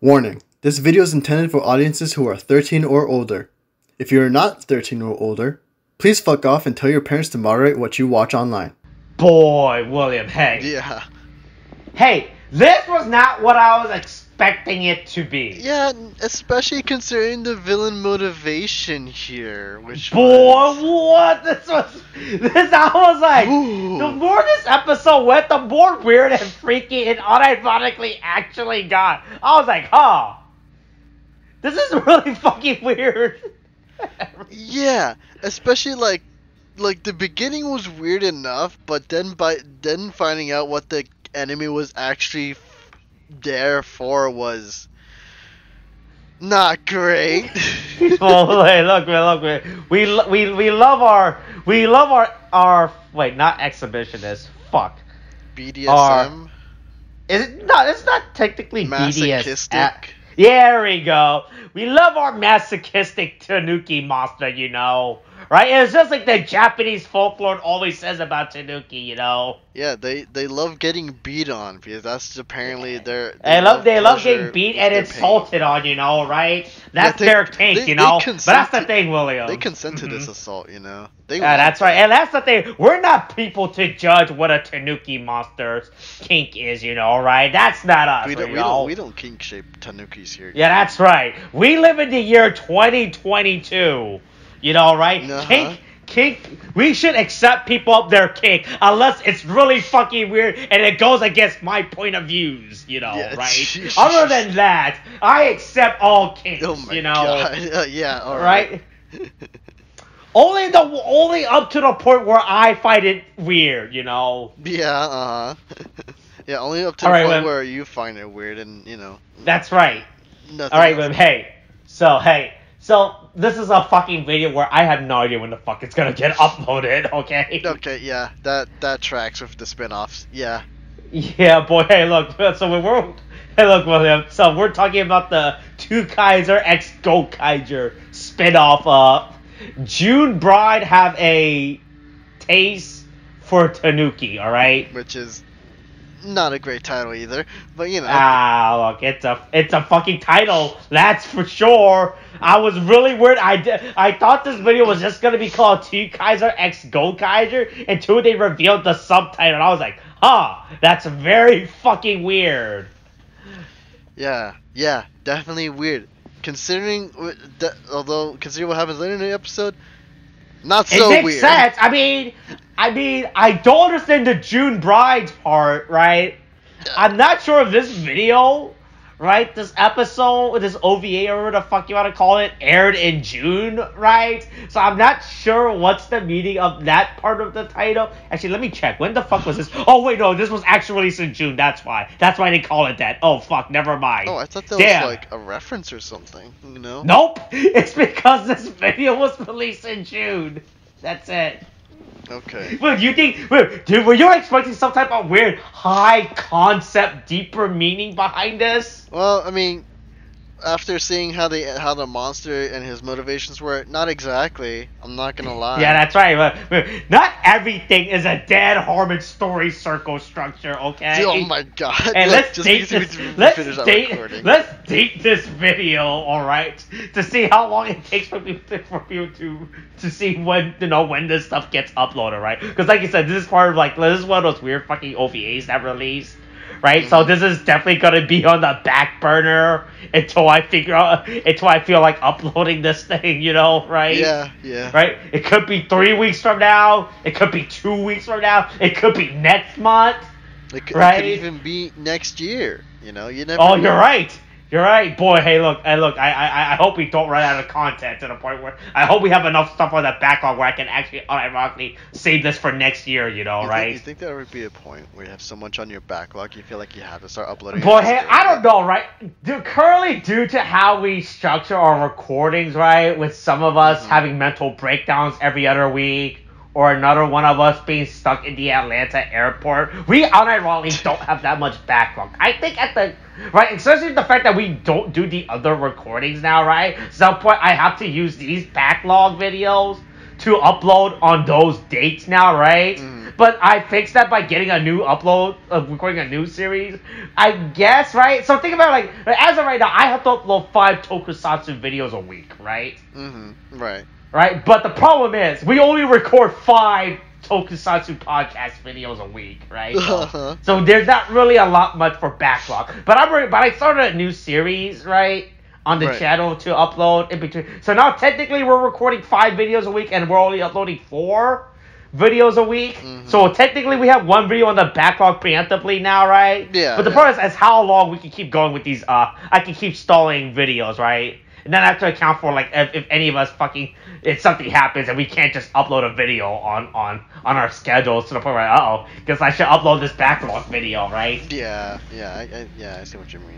Warning, this video is intended for audiences who are 13 or older. If you are not 13 or older, please fuck off and tell your parents to moderate what you watch online. Boy, William, hey. Yeah. Hey, this was not what I was expecting it to be. Yeah, especially considering the villain motivation here, which Boy, what? I was like, Ooh. the more this episode went, the more weird and freaky it unironically actually got. I was like, huh. This is really fucking weird. Yeah, especially like the beginning was weird enough, but then finding out what the enemy was actually there for was not great. Oh, hey, look, man. We love our wait, not exhibitionist. Fuck. BDSM. It's not technically Masochistic. BDSM. There we go. We love our masochistic Tanuki monster, you know. Right? It's just like the Japanese folklore always says about Tanuki, you know. Yeah, they love getting beat on because that's apparently their. They love getting beat and insulted on, you know, right? That's their kink, you know. But that's the thing, William. They consent to this assault, you know. Yeah, that's right. And that's the thing. We're not people to judge what a Tanuki monster's kink is, you know, right? That's not us. We don't kink shape Tanukis here. Yeah, that's right. We live in the year 2022. You know, right? Uh-huh. Kink, we should accept people up their kink unless it's really fucking weird and it goes against my point of views, you know, yeah, right? Other than that, I accept all kinks, oh my you know. God. Yeah, all right. Only up to the point where I find it weird, you know. Yeah, yeah, only up to the point where you find it weird and, you know. That's right. Alright, but hey. So this is a fucking video where I have no idea when the fuck it's gonna get uploaded, okay? Okay, yeah, that tracks with the spin-offs, yeah. Yeah, boy, hey look, William, so we're talking about the Twokaizer x Gokaiger spin-off. June Bride have a taste for Tanuki, alright? Which is not a great title either, but you know. Look, it's a fucking title, that's for sure. I was really weird. I thought this video was just gonna be called Twokaizer x Gokaiger until they revealed the subtitle. And I was like, that's very fucking weird. Yeah, definitely weird. Considering what happens later in the episode, not so weird. It makes sense. I mean, I don't understand the June Bride's part, right? I'm not sure if this video, right, this episode, this OVA or whatever the fuck you want to call it, aired in June, right? So I'm not sure what's the meaning of that part of the title. Actually, let me check. When the fuck was this? Oh, wait, no, this was actually released in June. That's why. That's why they call it that. Oh, fuck, never mind. Oh, I thought that was like a reference or something, you know? Nope. It's because this video was released in June. That's it. Okay. Dude, were you expecting some type of weird, high concept, deeper meaning behind this? Well, I mean, after seeing how the monster and his motivations were, not exactly. I'm not gonna lie. Yeah, that's right. But not everything is a Dan Harmon story circle structure, okay? Oh my God! And let's date this video, all right? To see how long it takes for people to see when this stuff gets uploaded, right? Because like you said, this is part of this is one of those weird fucking OVAs that release. Right, so this is definitely gonna be on the back burner until I feel like uploading this thing, you know, right? Yeah. Right? It could be 3 weeks from now. It could be 2 weeks from now. It could be next month. It could even be next year. You know, you never. Oh, you're right. You're right, boy. Hey, look. I hope we don't run out of content to the point where I hope we have enough stuff on that backlog where I can actually unironically save this for next year. You know, right? You think there would be a point where you have so much on your backlog you feel like you have to start uploading? Boy, hey, I don't know, right? Currently, due to how we structure our recordings, right, with some of us having mental breakdowns every other week, or another one of us being stuck in the Atlanta airport, we unironically don't have that much backlog. I think right, especially the fact that we don't do the other recordings now, right? At some point, I have to use these backlog videos to upload on those dates now, right? but I fixed that by getting a new upload, recording a new series. I guess, right? So think about it, like, as of right now, I have to upload 5 tokusatsu videos a week, right? Mm-hmm. Right. Right? But the problem is, we only record 5 tokusatsu podcast videos a week, right? So there's not really a lot much for backlog. But I started a new series, right? On the channel to upload in between. So now technically we're recording 5 videos a week and we're only uploading 4 videos a week. Mm-hmm. So technically we have 1 video on the backlog preemptively now, right? Yeah. But the problem is how long we can keep going with these, I can keep stalling videos, right? And then I have to account for, like, if any of us if something happens and we can't just upload a video on our schedules to the point where, because I should upload this backlog video, right? Yeah, I see what you mean.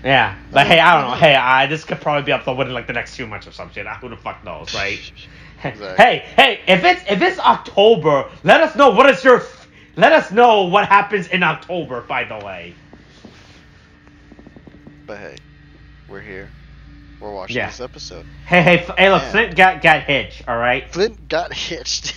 Yeah, but hey, I don't know. Hey, this could probably be uploaded within like the next 2 months or some shit. Who the fuck knows, right? Exactly. Hey, if it's October, let us know let us know what happens in October. By the way. But hey, we're here. We're watching this episode. Hey, look, Flint got hitched. All right. Flint got hitched.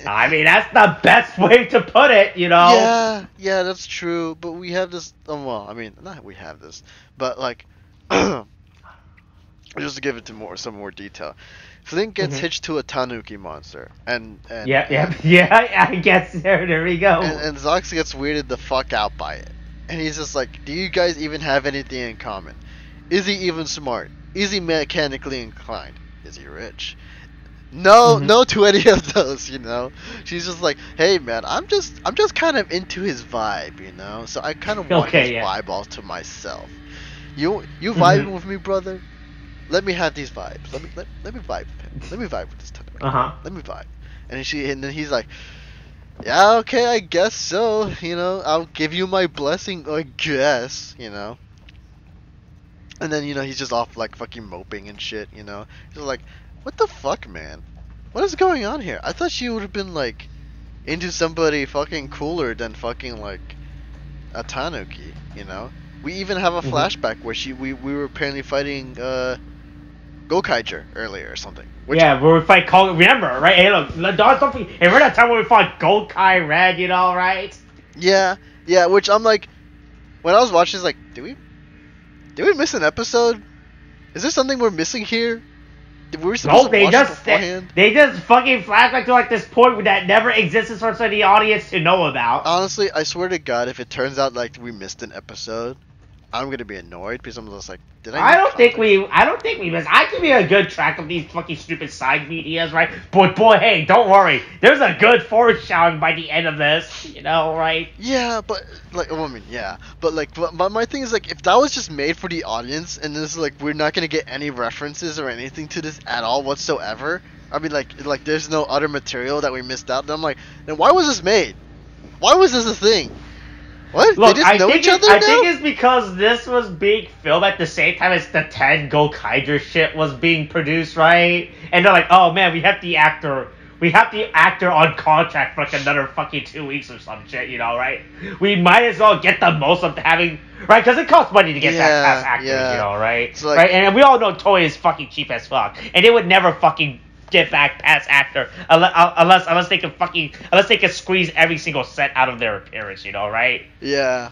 I mean, that's the best way to put it, you know? Yeah, that's true. But we have this. Well, I mean, not we have this, but like, just to give it some more detail. Flint gets hitched to a Tanuki monster, and yeah, I guess there we go. And Zox gets weirded the fuck out by it, and he's just like, "Do you guys even have anything in common? Is he even smart? Is he mechanically inclined? Is he rich?" No to any of those, you know. She's just like, hey man, I'm just kind of into his vibe, you know. So I kind of want his vibe all to myself. You vibing with me, brother? Let me have these vibes. Let me vibe with him. Let me vibe with this type. Let me vibe. And then he's like, yeah, okay, I guess so. You know, I'll give you my blessing, I guess. You know. And then, you know, he's just off like fucking moping and shit. You know, he's like, what the fuck, man? What is going on here? I thought she would have been, like, into somebody fucking cooler than fucking, like, a Tanuki, you know? We even have a flashback where we were apparently fighting, Gokaiger earlier or something. Where we fight remember, right? Hey, look, remember that time when we fought Gokai Red, you know, right? Yeah, which I'm like, when I was watching, it's like, did we miss an episode? Is there something we're missing here? They just fucking flashback to like this point that never existed for the audience to know about. Honestly, I swear to God, if it turns out like we missed an episode, I'm gonna be annoyed because I'm just like, I don't think we missed. I can be a good track of these fucking stupid side medias, right? But boy, hey, don't worry. There's a good foreshadowing by the end of this, you know, right? Yeah, but like, but my thing is like, if that was just made for the audience, and this is like, we're not gonna get any references or anything to this at all whatsoever. I mean, like there's no other material that we missed out. Then I'm like, then why was this made? Why was this a thing? What? Look, they just know each other I now? think it's because this was being filmed at the same time as the 10 Gokaiger shit was being produced, right? And they're like, oh man, we have the actor on contract for like another fucking 2 weeks or some shit, you know, right? We might as well get the most of having, right? Because it costs money to get that past actors, you know, right? So like, right? And we all know Toei is fucking cheap as fuck, and they would never fucking get back past actor unless they can squeeze every single cent out of their appearance, you know, right? Yeah.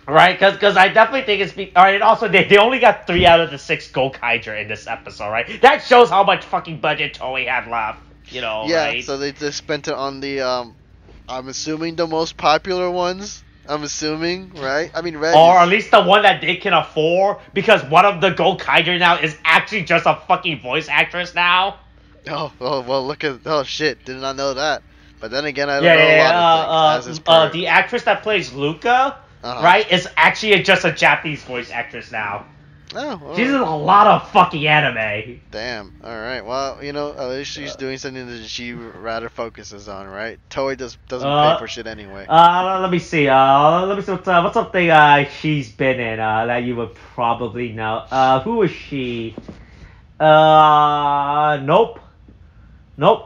Right, because I definitely think it's alright. And also, they only got 3 out of the 6 Gokaiger in this episode, right? That shows how much fucking budget Toei had left, you know. Yeah, right? So they just spent it on the I'm assuming the most popular ones. I'm assuming, right? I mean, Red. Or at least the one that they can afford, because one of the Gokaiger now is actually just a fucking voice actress now. Oh well, look at shit! Did not know that. But then again, I don't know a lot of things. The actress that plays Luca, right, is actually just a Japanese voice actress now. Oh, well. She's in a lot of fucking anime. Damn. All right. Well, you know, at least she's doing something that she rather focuses on, right? Toei doesn't pay for shit anyway. Let me see. What's something she's been in that you would probably know. Who is she? Nope. Oh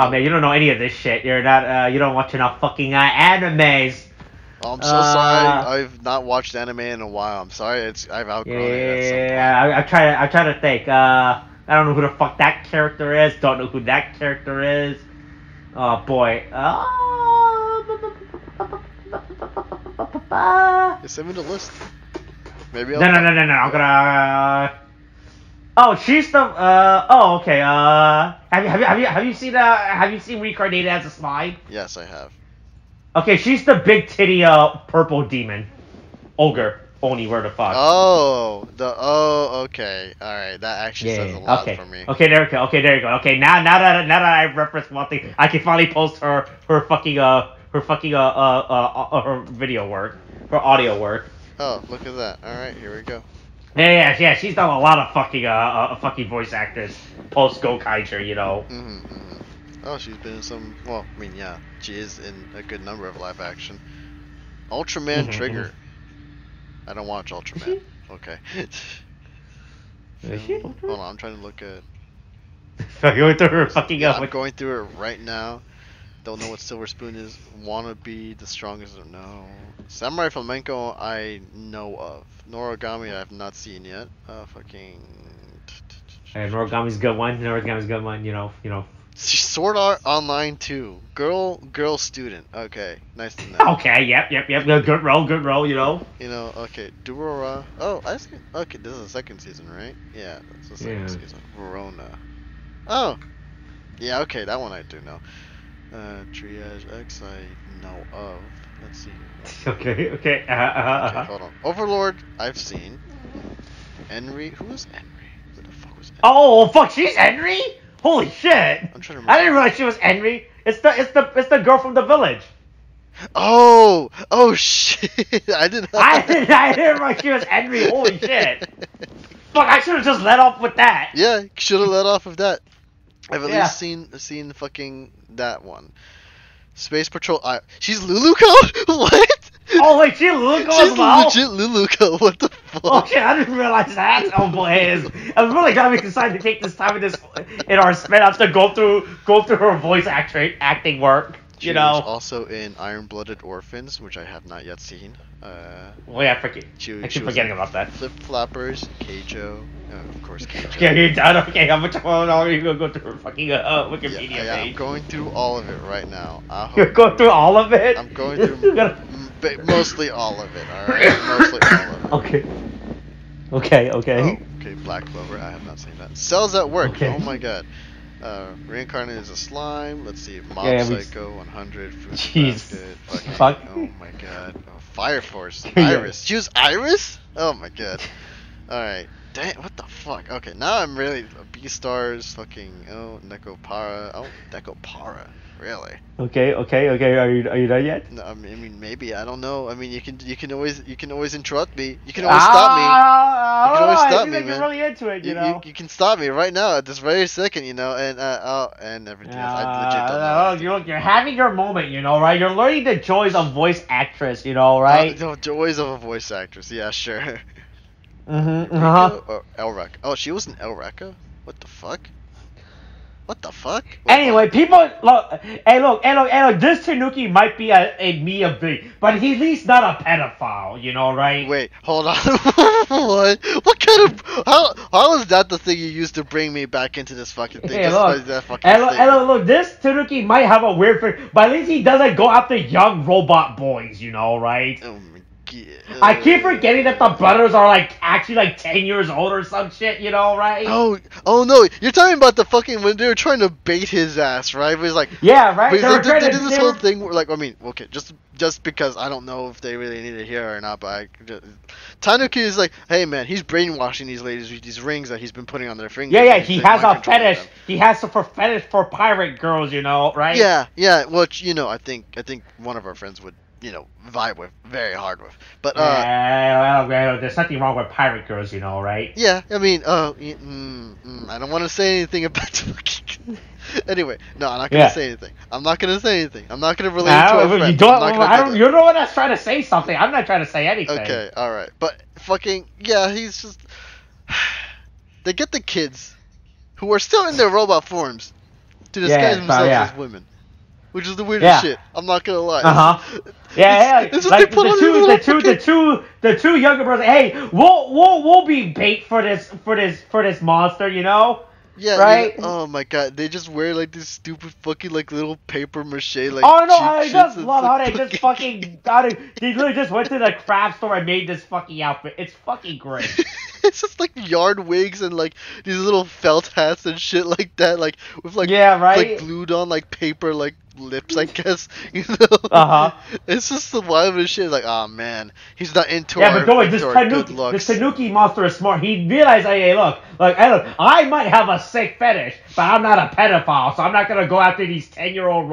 man, you don't know any of this shit. You're not. You don't watch enough fucking animes. Oh, I'm so sorry. I've not watched anime in a while. I'm sorry. I've outgrown it. Yeah. I'm trying to think. I don't know who the fuck that character is. Don't know who that character is. Oh boy. Send me the list. Maybe I'll... No. I'm gonna. Oh, she's the. Oh, okay. Have you seen reincarnated as a slime? Yes, I have. Okay, she's the big titty purple demon, ogre. Oni, where the fuck? Okay. All right, that actually says a lot for me. Okay, there we go. Okay, now that I reference one thing, I can finally post her fucking her video work, her audio work. Oh, look at that. All right, here we go. Yeah. She's done a lot of fucking voice actors post Gokaiger, you know. Oh, she's been in some. Well, I mean, yeah, she is in a good number of live action. Ultraman Trigger. I don't watch Ultraman. Okay. Hold on, I'm trying to look at. Going through her fucking I'm going through it right now. Don't know what Silver Spoon is. Wanna be the strongest or no? Samurai Flamenco I know of. Noragami I have not seen yet. Fucking. Hey, Noragami's a good one. You know. Sword Art Online 2. Girl student. Okay, nice to know. Okay, yep. Good roll, you know. You know, okay. Durora. Oh, I see. Okay, this is the second season, right? Yeah, that's the second season. Verona. Oh. Yeah, okay, that one I do know. Triage X I know of. Let's see. Okay. Okay, hold on. Overlord I've seen. Henry. Who was Henry? Who the fuck was Henry? Oh fuck, she's Henry? Holy shit! I'm trying to remember. I didn't realize she was Henry. It's the girl from the village. Oh shit! I didn't realize she was Henry. Holy shit! Fuck! I should have just let off with that. Yeah, should have let off with that. I've at least seen fucking that one. Space Patrol. She's Luluco? What? Oh wait, she's Luluco as well? She's legit Luluco. What the fuck? Oh shit, I didn't realize that. Oh boy, I'm really glad we decided to take this time in our spin up to go through her voice acting work. She was also in Iron-Blooded Orphans, which I have not yet seen. I keep forgetting about that. Flip Flappers, Keijo, of course Keijo. Okay, you're done. Okay, how much longer are you gonna go through her fucking Wikipedia page? I'm going through all of it right now. You're going through all of it? I'm going through mostly all of it. All right, mostly all of it. Okay. Oh, okay, Black Clover. I have not seen that. Cells at Work. Okay. Oh my god. Reincarnated as a slime. Let's see. Mob Psycho 100. Food Basket. Fuck. Oh my god. Oh, Fire Force. Iris. She was Iris? Oh my god. Alright. Damn, what the fuck? Okay, now I'm really. Beastars. Fucking. Oh, Nekopara. Oh, Nekopara. Really? Okay. Are you done yet? No, I mean maybe. I don't know. I mean you can always interrupt me. You can always stop me. You can always stop me, man. You're really into it, you know. You can stop me right now at this very second, you know, and everything else. I legit don't know. You're having your moment, you know, right? You're learning the joys of voice actress, you know, right? The joys of a voice actress. Yeah, sure. Or Elrek. Oh, she was an Elreka? What the fuck? What the fuck? Anyway, people look. Hey, look. This Tanuki might be a me but he's at least not a pedophile. You know, right? Wait, hold on. What? What kind of? How is that the thing you used to bring me back into this fucking thing? Hey, look. This Tanuki might have a weird thing, but at least he doesn't go after young robot boys. You know, right? Oh my god. I keep forgetting that the brothers are actually 10 years old or some shit, you know, right? Oh no, you're talking about the fucking when they were trying to bait his ass, right? It was like, yeah, right. They did this whole thing where, like, I mean, okay, just because I don't know if they really need it here or not, but Tanuki is like, hey man, he's brainwashing these ladies with these rings that he's been putting on their fingers. Yeah, he has a fetish. He has a fetish for pirate girls, you know, right? Yeah. Well, you know, I think one of our friends would, you know, vibe with very hard with, but there's nothing wrong with pirate girls, you know, right? Yeah, I mean, I don't want to say anything about the anyway, no, I'm not gonna say anything. I'm not gonna relate to our friend. You're the one that's trying to say something. I'm not trying to say anything. Okay, all right, but fucking yeah, he's just they get the kids who are still in their robot forms to disguise themselves as women. Which is the weirdest shit. I'm not gonna lie. This is what they put on the two younger brothers. Hey, we'll be bait for this monster, you know. Yeah, right? oh my god, they just wear like this stupid fucking like little paper mache like Oh no, cheap I shits. just It's love how like they just fucking they literally just went to the craft store and made this fucking outfit. It's fucking great. It's just like yard wigs and like these little felt hats and shit like that, like with like Yeah, right? like glued on like paper like lips, I guess. You know? Uh-huh. It's just the wildest shit. Like, oh man, he's not into Yeah, our, but don't worry, into our good looks. this Tanuki monster is smart. He realized, hey, look, I might have a sick fetish, but I'm not a pedophile, so I'm not gonna go after these 10-year-old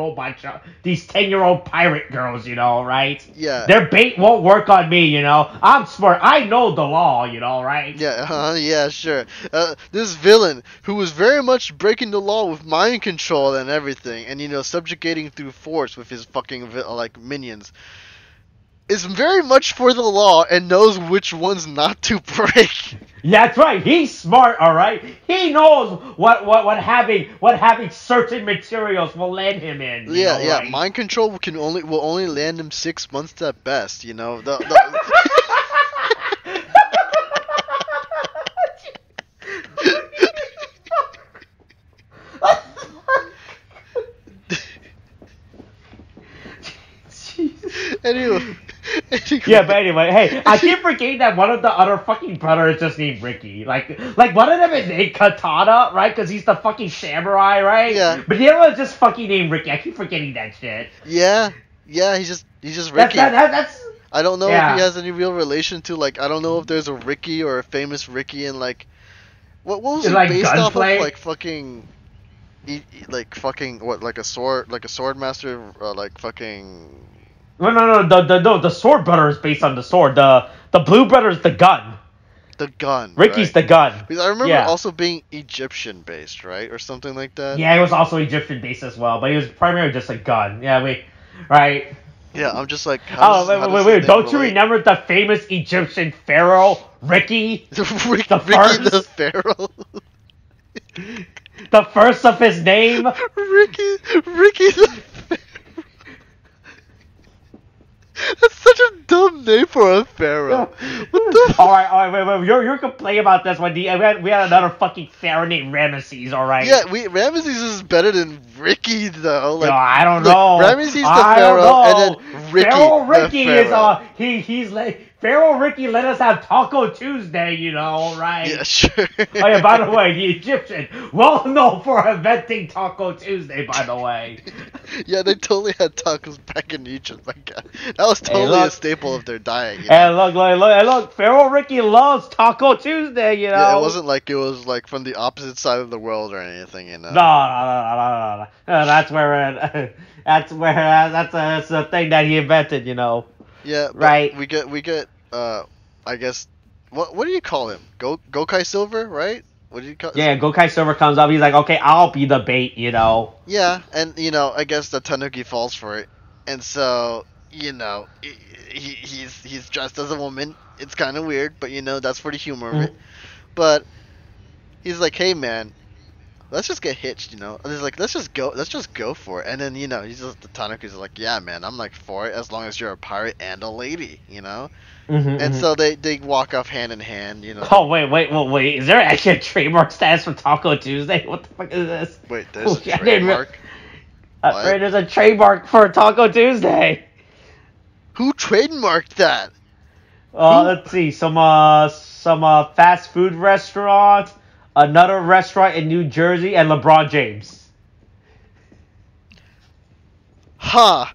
these 10-year-old pirate girls, you know, right? Yeah. Their bait won't work on me, you know. I'm smart. I know the law, you know, right? Yeah, yeah, sure. This villain who was very much breaking the law with mind control and everything, and subjugating through force with his fucking like minions, is very much for the law and knows which ones not to break. Yeah, that's right. He's smart, all right. He knows what having certain materials will land him in. You know, Yeah. right? Mind control will only land him 6 months at best. You know the Anyway. Yeah, but anyway, hey, I keep forgetting that one of the other fucking brothers is just named Ricky. Like one of them is named Katana, right? Because he's the fucking samurai, right? Yeah. But the other one's just fucking named Ricky. I keep forgetting that shit. Yeah, he's just Ricky. That's I don't know yeah. if he has any real relation to, like, I don't know if there's a Ricky or a famous Ricky in, like, what was it like based off gunplay? of, like, fucking, like a sword master, like fucking. No, the sword brother is based on the sword. The blue brother is the gun. The gun. Ricky's right? the gun. Because I remember Yeah. also being Egyptian based, right, or something like that. Yeah, it was also Egyptian based as well, but he was primarily just a gun. Yeah, right. Yeah, I'm just like. Wait! Don't you remember the famous Egyptian pharaoh Ricky? Ricky first? the Pharaoh. The first of his name. Ricky the Pharaoh. That's such a dumb name for a pharaoh. What the? All right, wait. You're complaining about this one. We had another fucking pharaoh named Ramesses. All right. Yeah, Ramesses is better than Ricky though. Like, no, I don't look, know. Ramesses the I pharaoh, don't know. and then Ricky Pharaoh Ricky the pharaoh. is he's like Pharaoh Ricky let us have Taco Tuesday, you know, right? Yeah, sure. Oh yeah, by the way, the Egyptian, well known for inventing Taco Tuesday, by the way. Yeah, they totally had tacos back in Egypt. My God, that was totally a staple of their diet. You know? And look, Pharaoh Ricky loves Taco Tuesday, you know. Yeah, it wasn't like it was like from the opposite side of the world or anything, you know. No. That's the thing that he invented, you know. Yeah, but right. We get I guess what do you call him? Gokai Silver, right? What do you call? Yeah, Gokai Silver comes up. He's like, okay, I'll be the bait, you know. Yeah, and I guess the Tanuki falls for it, and so he's dressed as a woman. It's kind of weird, but that's for the humor of it. But he's like, hey man, let's just get hitched, And he's like, let's just go for it. And then the Tanuki's like, yeah man, I'm like for it as long as you're a pirate and a lady, And so they walk off hand in hand, Oh wait! Is there actually a trademark status for Taco Tuesday? What the fuck is this? Wait, there's a trademark. Right, there's a trademark for Taco Tuesday. Who trademarked that? Let's see, some fast food restaurant, another restaurant in New Jersey, and LeBron James. Ha!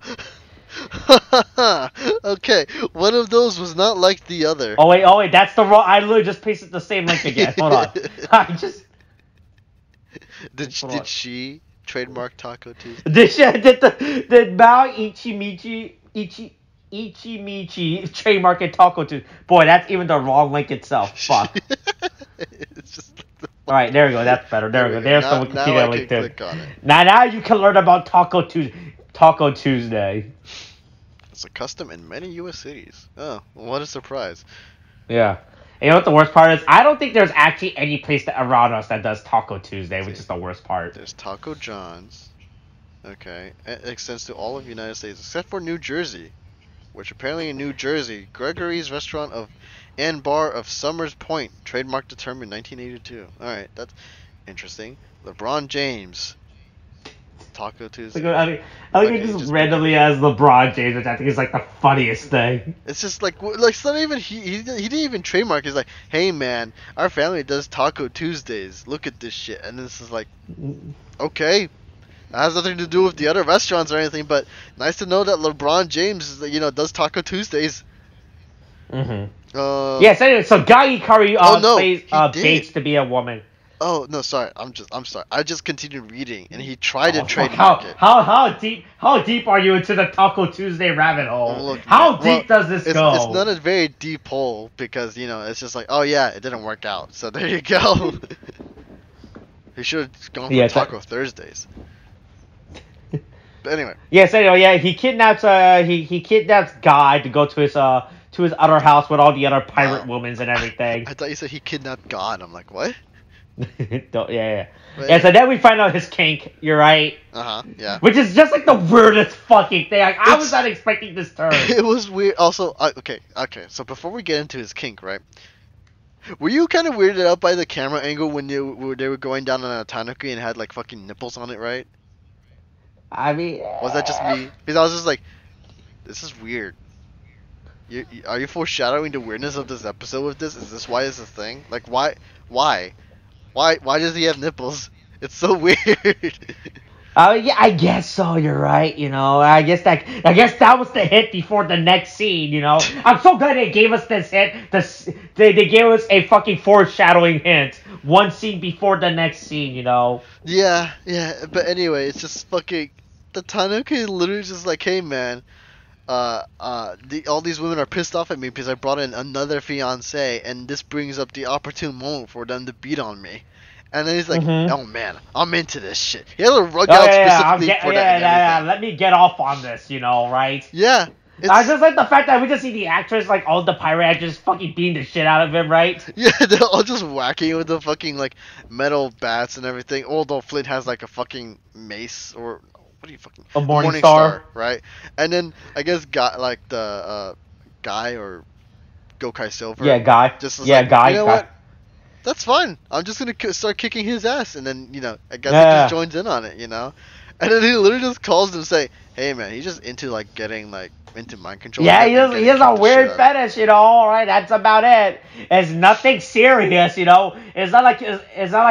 Okay, one of those was not like the other. Oh wait, that's the wrong. I literally just pasted the same link again. Hold on. Did she trademark Taco Tuesday? Did Mao Ichimichi trademark it Taco Tuesday? Boy, that's even the wrong link itself. Fuck. It's just. All right, there we go. That's better. There we go. There's the Wikipedia link too. Click on it. Now you can learn about Taco Tuesday. It's a custom in many U.S. cities. Oh, what a surprise! Yeah. And you know what the worst part is? I don't think there's actually any place around us that does Taco Tuesday, which is the worst part. There's Taco John's. Okay. It extends to all of the United States except for New Jersey, which apparently in New Jersey, Gregory's Restaurant and Bar of Summers Point, trademark determined 1982. All right, that's interesting. LeBron James. Taco Tuesday. I think he just randomly has LeBron James, which I think is like the funniest thing. It's just like it's not even he didn't even trademark. He's like, hey man, our family does Taco Tuesdays. Look at this shit, and this is like, okay, it has nothing to do with the other restaurants or anything, but nice to know that LeBron James, does Taco Tuesdays. Yes. Anyway, so Guy Ikari plays Bates to be a woman. Oh no, sorry. I'm sorry. I just continued reading, and he tried to trademark it. How deep are you into the Taco Tuesday rabbit hole? Look, how deep does this go? It's not a very deep hole because it's just like, oh yeah, it didn't work out. So there you go. He should have gone for Taco Thursdays. But anyway. Yes. Anyway, yeah, he kidnaps he kidnaps Guy to go to his other house with all the other pirate women and everything. I thought you said he kidnapped God. I'm like, what? Yeah. So then we find out his kink. You're right. Yeah. Which is just like the weirdest fucking thing. Like, I was not expecting this turn. It was weird. Also, okay. So before we get into his kink, right? Were you kind of weirded out by the camera angle when they were going down on a tanuki and had like fucking nipples on it, right? I mean, was that just me? Because I was just like, this is weird. Are you foreshadowing the weirdness of this episode with this? Is this why it's a thing? Like, why? Why does he have nipples? It's so weird. Yeah, I guess so. You're right. I guess that was the hint before the next scene. I'm so glad they gave us this hint. They gave us a fucking foreshadowing hint. One scene before the next scene. Yeah. But anyway, it's just fucking the Tanuki literally just like, hey man, all these women are pissed off at me because I brought in another fiance, and this brings up the opportune moment for them to beat on me. And then he's like, oh man, I'm into this shit. He has a rug out specifically for that. Yeah, let me get off on this, right? Yeah. I just like the fact that we just see the actress, like all the pirate actors, fucking beating the shit out of him, right? Yeah, they're all just whacking with the fucking like metal bats and everything. Although Flint has like a fucking mace or what are you fucking a morning star, right? And then I guess Guy or Gokai Silver. Yeah, Guy. Just like, Guy. You know what? That's fine. I'm just gonna start kicking his ass, and then I guess he just joins in on it, And then he literally just calls them and say, "Hey man, he's just into like getting like into mind control." Yeah, he has a weird fetish, all right. That's about it. It's nothing serious, It's not like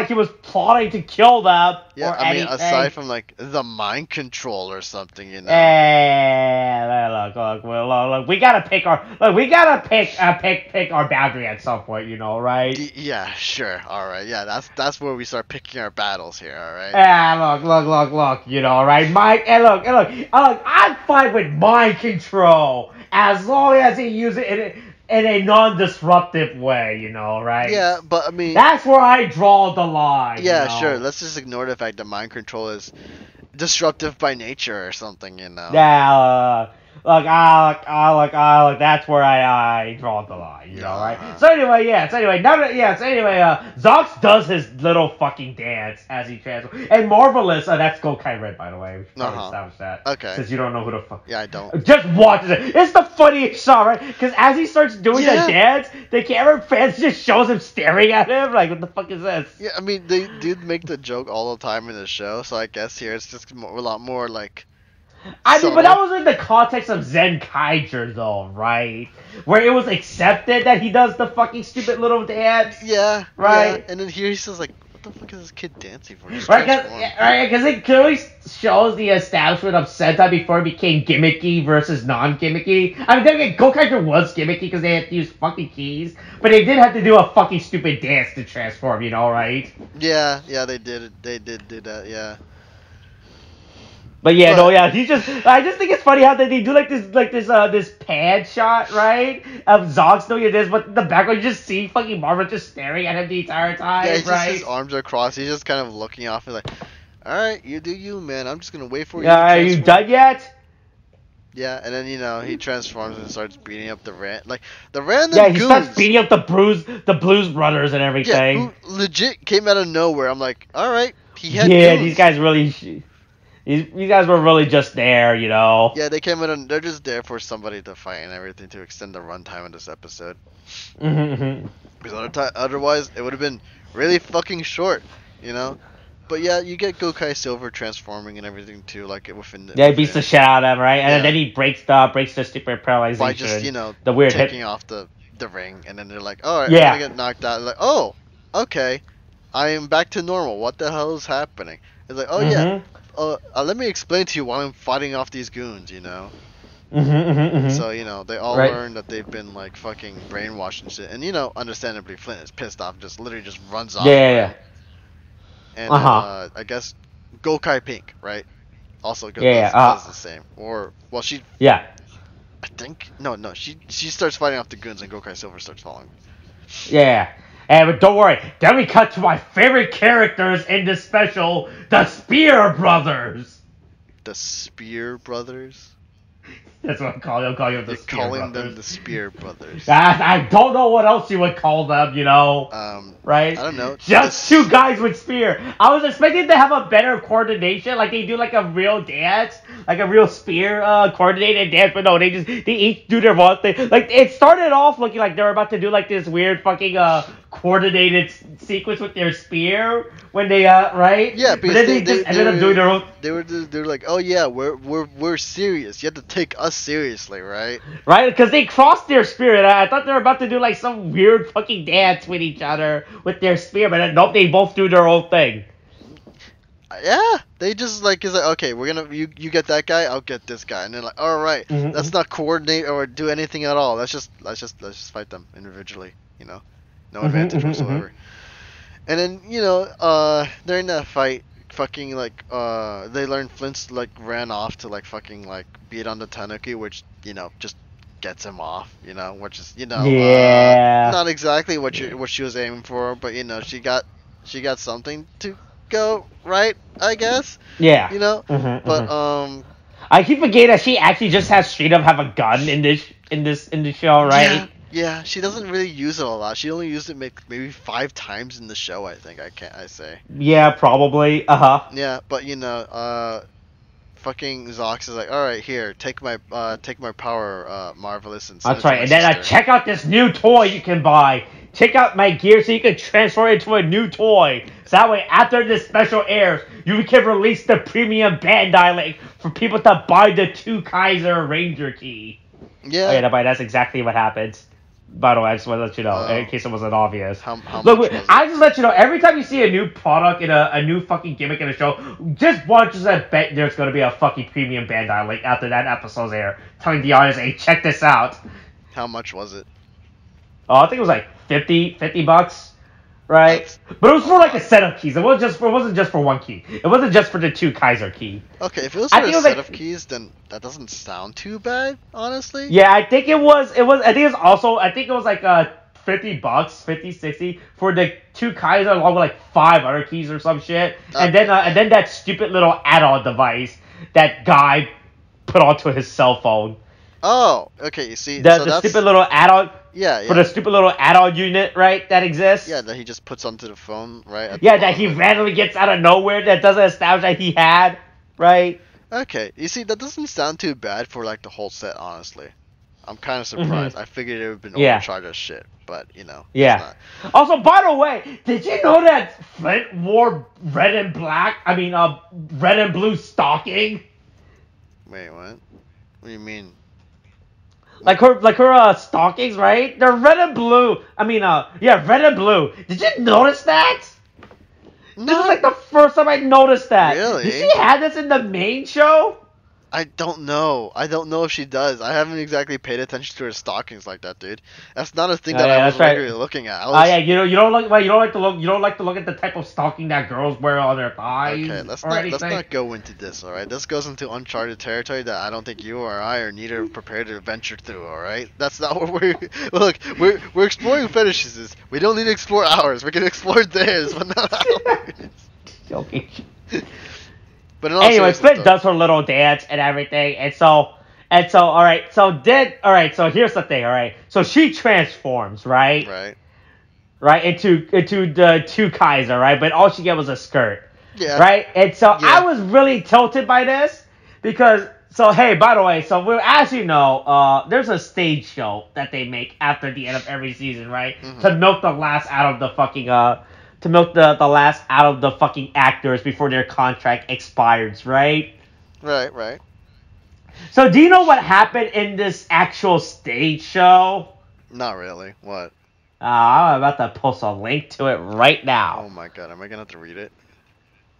he was plotting to kill them. Yeah, or I mean, anything. aside from like the mind control or something, Hey, look. We gotta pick our boundary at some point, right? Yeah, sure. All right. Yeah, that's where we start picking our battles here. All right. Yeah, look. Right? Look. I'm fine with mind control as long as he uses it in a non-disruptive way, right? Yeah, but I mean, that's where I draw the line. Yeah, sure. Let's just ignore the fact that mind control is disruptive by nature or something, Yeah, look, that's where I draw the line, right? So anyway, Zox does his little fucking dance as he transforms. And Marvelous, that's Gokaiger, by the way. We should probably establish that. Okay. Since you don't know who the fuck. Yeah, I don't. Just watch it. It's the funniest shot, right? Because as he starts doing the dance, the camera fans just shows him staring at him, like, what the fuck is this? Yeah, I mean, they did make the joke all the time in the show, so I guess here it's just a lot more like. I mean, but that was in the context of Zenkaiger, though, right? Where it was accepted that he does the fucking stupid little dance. Yeah. Right? Yeah. And then here he says, like, what the fuck is this kid dancing for? Right, because it clearly shows the establishment of Sentai before it became gimmicky versus non-gimmicky. I mean, then again, Gokaiger was gimmicky because they had to use fucking keys, but they did have to do a fucking stupid dance to transform, right? Yeah, they did. They did do that, yeah. But I just think it's funny how they do this pan shot, right? Of Zox doing this, but in the background you just see fucking Marvel just staring at him the entire time, right? Just his arms are crossed. He's just kind of looking off and like, all right, you do you, man. I'm just gonna wait for you. Are you done yet? Yeah, and then he transforms and starts beating up the random goons. Yeah, he starts beating up the Blues Brothers and everything. Yeah, who legit came out of nowhere. I'm like, all right, he had goons. These guys were really just there, Yeah, they came in. They're just there for somebody to fight and everything to extend the runtime of this episode. Because otherwise, it would have been really fucking short. you know. But yeah, you get Gokai Silver transforming and everything too, like within the. Yeah, he beats the shit out of him, right? And Yeah. then he breaks the stupid paralyzation. By just the weird taking hit. off the ring, and then they're like, all right, Yeah. I'm gonna get knocked out. Like, oh, okay, I am back to normal. What the hell is happening? It's like, oh yeah, let me explain to you why I'm fighting off these goons, you know. So they all learn that they've been like fucking brainwashed and shit, and understandably Flint is pissed off, literally just runs off. Yeah. And I guess Gokai Pink, right? Also does the same. Or she. Yeah. I think no. She starts fighting off the goons, and Gokai Silver starts following. Yeah. But don't worry. Then we cut to my favorite characters in this special, the Spear Brothers. The Spear Brothers? That's what I'm calling them. Calling them the You're Spear calling Brothers. them the Spear Brothers. I don't know what else you would call them, right? I don't know. Just two guys with spear. I was expecting to have a better coordination, like they do like a real dance, like a real spear coordinated dance, but no, they each do their own thing. Like it started off looking like they were about to do like this weird fucking coordinated sequence with their spear when they right? Yeah, but then they just ended up doing their own. They were like, oh yeah, we're serious. You have to take us seriously, right? Right, because they crossed their spear, and I thought they were about to do like some weird fucking dance with each other with their spear, but nope, they both do their own thing. Yeah, they just is like, okay, we're gonna you get that guy, I'll get this guy, and they're like, all right, let's not coordinate or do anything at all. Let's just fight them individually, no advantage whatsoever. And then during that fight, fucking they learn Flint's ran off to fucking beat on the Tanuki, which just gets him off, which is not exactly what she was aiming for, but she got something to go right, I guess. Yeah. But I keep forgetting that she actually just has straight up have a gun in the show, right? Yeah, she doesn't really use it a lot. She only used it maybe 5 times in the show, I think. I say. Yeah, probably. Yeah, but fucking Zox is like, all right, here, take my power, Marvelous, and that's right. And then check out this new toy you can buy. Check out my gear so you can transfer it into a new toy. So that way, after this special airs, you can release the premium Bandai link for people to buy the Tookaizer Ranger key. Yeah. Oh, yeah, that's exactly what happens. By the way, I just want to let you know, in case it wasn't obvious. How Look, much was it? I just let you know, every time you see a new product in a new fucking gimmick in a show, just 100% bet there's going to be a fucking premium Bandai link after that episode's air, telling the audience, hey, check this out. How much was it? Oh, I think it was like $50, right? But it was for a set of keys. It wasn't just for one key. It wasn't just for the Tookaizer key. Okay, if it was for a set of keys, then that doesn't sound too bad, honestly. Yeah, I think it was. I think it was like $50, 50, 60 for the Tookaizer along with 5 other keys or some shit. And then that stupid little add-on device that guy put onto his cell phone. Oh, okay. You see, the stupid little add-on. Yeah. For the stupid little add-on unit, right, that exists. Yeah, that he just puts onto the phone, right? That he randomly gets out of nowhere that doesn't establish that he had, right? Okay, you see, that doesn't sound too bad for the whole set, honestly. I'm kind of surprised. I figured it would have been overcharged as shit, but Yeah. Also, by the way, did you know that Flint wore red and blue stocking? Wait, what? What do you mean? Like her stockings, right? They're red and blue. Red and blue. Did you notice that? No. This is the first time I noticed that. Really? Did she have this in the main show? I don't know. I don't know if she does. I haven't exactly paid attention to her stockings like that, dude. That's not a thing that I was regularly looking at. You don't like to look at the type of stocking that girls wear on their thighs. Okay, let's not go into this, all right? This goes into uncharted territory that I don't think you or I or neither are prepared to venture through, all right? That's not what we're exploring fetishes. We don't need to explore ours. We can explore theirs, but not ours. Joking. But anyway, Flint does her little dance and everything, and so all right. So here's the thing, all right. So she transforms, right, into the Tookaizer, right? But all she get was a skirt, right? And so I was really tilted by this because hey, by the way, as you know, there's a stage show that they make after the end of every season, right? To milk the last out of the fucking the last out of the fucking actors before their contract expires, right? Right. So do you know what happened in this actual stage show? Not really. What? I'm about to post a link to it right now. Oh my god, am I gonna have to read it?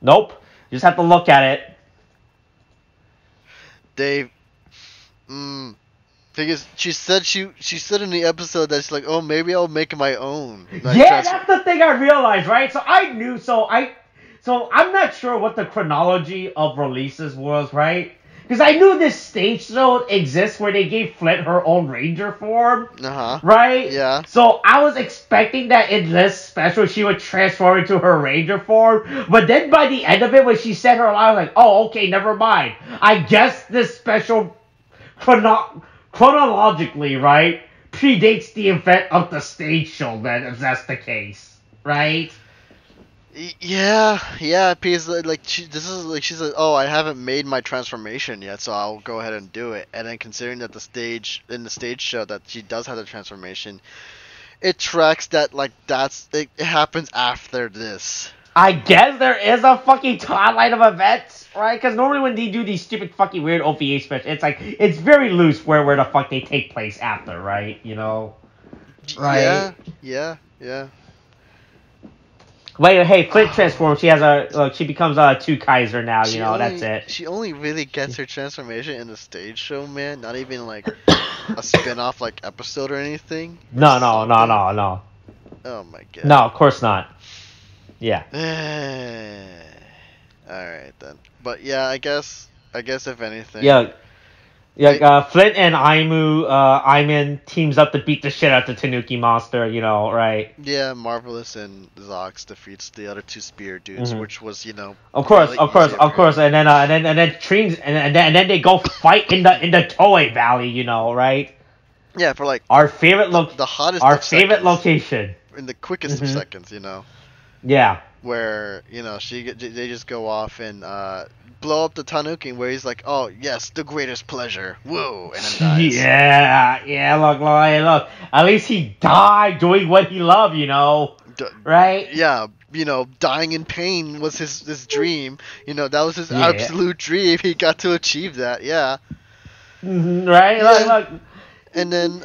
Nope. You just have to look at it. Dave. Because she said in the episode that she's like, oh, maybe I'll make my own. Like, yeah, that's the thing I realized, right? So I'm not sure what the chronology of releases was, right? Because I knew this stage show exists where they gave Flint her own Ranger form, right? Yeah. So I was expecting that in this special she would transform into her Ranger form, but then by the end of it, when she said her line, I was like, oh, okay, never mind. I guess this special chronologically, right, predates the event of the stage show, then, if that's the case, right? Yeah, because she's like, oh, I haven't made my transformation yet, so I'll go ahead and do it. And then considering that in the stage show that she does have the transformation, it tracks that it happens after this. I guess there is a fucking timeline of events, right? Because normally when they do these stupid fucking weird OVA specials, it's like, it's very loose where the fuck they take place after, right? You know? Right? Yeah. Wait, hey, Flint transforms. She becomes a Twokaizer now. You know, that's it. She only really gets her transformation in the stage show, man. Not even like a spin-off episode or anything. No. Oh my god. No, of course not. Yeah. All right then. But yeah, I guess if anything. Yeah, Flint and Aimen teams up to beat the shit out of the Tanuki monster, you know, right? Yeah, Marvelous and Zox defeats the other two spear dudes, which was, Of course, and then they go fight in the Toei Valley, you know, right? Yeah, for our favorite the hottest location in the quickest of seconds, you know. Yeah. Where they just go off and blow up the Tanuki, where he's like, "Oh yes, the greatest pleasure." Whoa, and then dies. Yeah. Look. At least he died doing what he loved, you know. Right? Yeah, dying in pain was his dream. That was his absolute dream. He got to achieve that. Yeah. Right? Yeah. Look. And then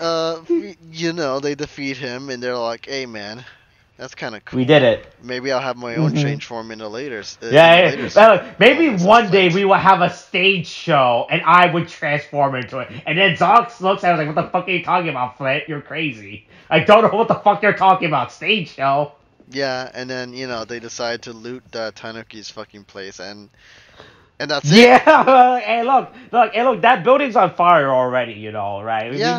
they defeat him, and they're like, "Hey, man. That's kind of cool. We did it. Maybe I'll have my own change form in the later. Maybe one day we will have a stage show, and I would transform into it. And then Zox looks at us like, "What the fuck are you talking about, Flint? You're crazy. I don't know what the fuck you're talking about. Stage show." Yeah, and then they decide to loot Tanuki's fucking place, and that's it. Yeah, hey look, that building's on fire already, you know, right? Yeah.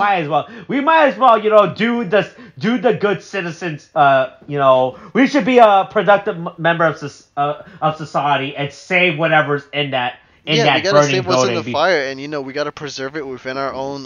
We might as well, do the good citizens, we should be a productive member of society and save whatever's in that we gotta burning save what's building. in the fire, and we gotta preserve it within our own,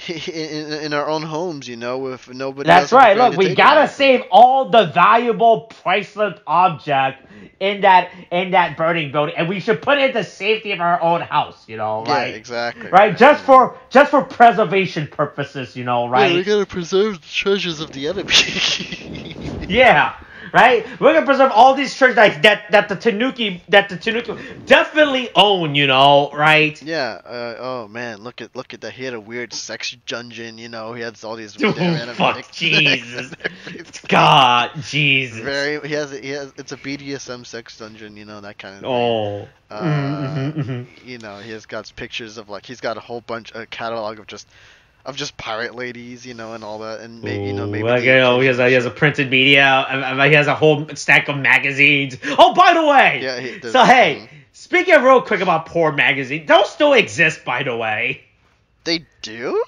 in our own homes, with nobody. That's right. Look, we gotta save all the valuable, priceless objects in that burning building, and we should put it in the safety of our own house, right? Yeah, exactly. Right, just for preservation purposes, right? Yeah, we gotta preserve the treasures of the enemy. Yeah. Right, we're gonna preserve all these treasures that the Tanuki definitely own, right? Yeah. Oh man, look at that. He had a weird sex dungeon. He had all these. Fuck Jesus. God, Jesus. He has. It's a BDSM sex dungeon. That kind of thing. Oh. He has got pictures of he's got a catalog of just pirate ladies, and all that, and maybe he has a printed media. He has a whole stack of magazines. Oh, by the way, hey, speaking real quick about porn magazines, those still exist, by the way. They do?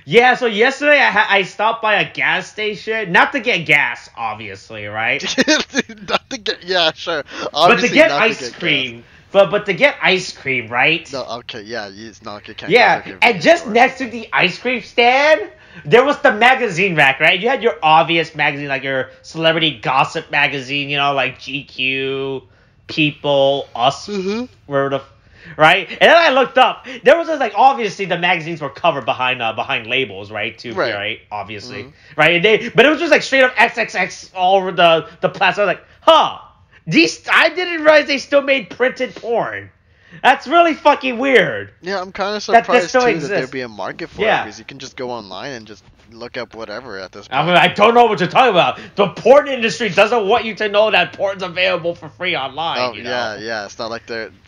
Yeah. So yesterday I stopped by a gas station, not to get gas, obviously, right? Not to get, yeah, sure. Obviously, but to get ice to get cream. Gas. But to get ice cream, right? No, okay, yeah, it's not. Yeah, and just next to the ice cream stand, there was the magazine rack, right? You had your obvious magazine, like your celebrity gossip magazine, like GQ, People, Us, right? And then I looked up. There was just like obviously the magazines were covered behind labels, right? Too, right? Obviously, right? But it was just like straight up XXX all over the plaza. I was like, huh? I didn't realize they still made printed porn. That's really fucking weird. Yeah, I'm kind of surprised too exists. that there'd be a market for it, because you can just go online and just look up whatever at this point. I mean, I don't know what you're talking about. The porn industry doesn't want you to know that porn's available for free online. Oh, you know? yeah. It's not like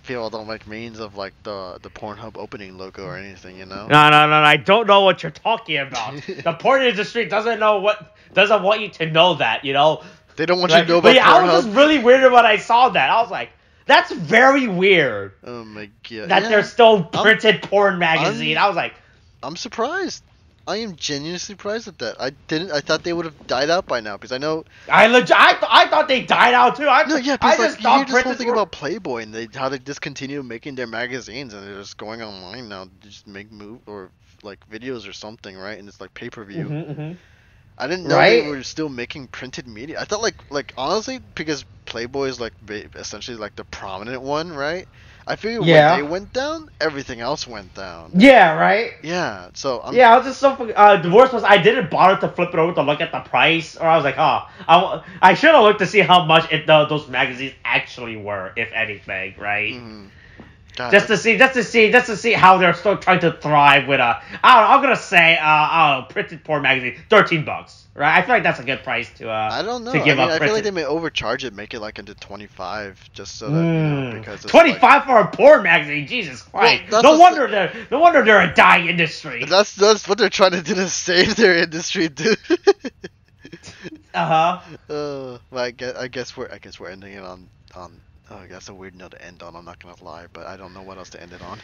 people don't make memes of like the Pornhub opening logo or anything, you know? No. I don't know what you're talking about. The porn industry doesn't want you to know that, you know? They don't want you to know about But yeah, Pornhub. I was just really weirded when I saw that. I was like, that's very weird. Oh my god. That there's still printed porn magazine. I was like, I'm surprised. I am genuinely surprised at that. I thought they would have died out by now, because I know. I thought they died out too. No, yeah, because I like, just you hear thought this whole thing about Playboy and how they discontinued making their magazines, and they're just going online now to just make or like videos or something, right? And it's like pay-per-view. I didn't know they were still making printed media. I thought like honestly, because Playboy is like essentially like the prominent one, right? I figured when they went down, everything else went down. Yeah, right? Yeah, so I was just so the worst was I didn't bother to flip it over to look at the price, or I was like, I should have looked to see how much those magazines actually were, if anything, right? Just to see how they're still trying to thrive with I'm gonna say printed porn magazine, $13. Right, I feel like that's a good price to I don't know. To give I feel like they may overcharge it, make it like into 25, just so that you know, because it's 25 like, for a porn magazine. Jesus Christ! Well, no wonder they're a dying industry. That's what they're trying to do to save their industry, dude. Well, I guess we're ending it on. Oh, that's a weird note to end on. I'm not gonna lie, but I don't know what else to end it on.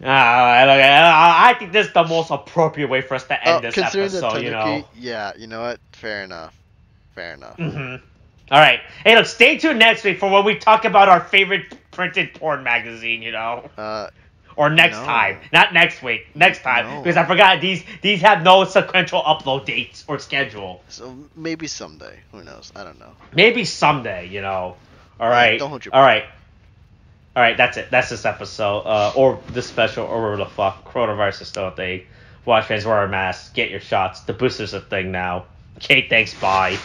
I think this is the most appropriate way for us to end this episode. Tanuki, you know. Yeah, you know what? Fair enough. All right. Hey, look, stay tuned next week for when we talk about our favorite printed porn magazine. You know. Or next time, not next week. Next time, because I forgot these have no sequential upload dates or schedule. So maybe someday. Who knows? I don't know. Maybe someday. You know. All right. Don't hold your. All right. All right, that's it. That's this episode, or this special, or whatever the fuck. Coronavirus is still a thing. Watch fans, wear a mask. Get your shots. The booster's a thing now. Okay, thanks. Bye.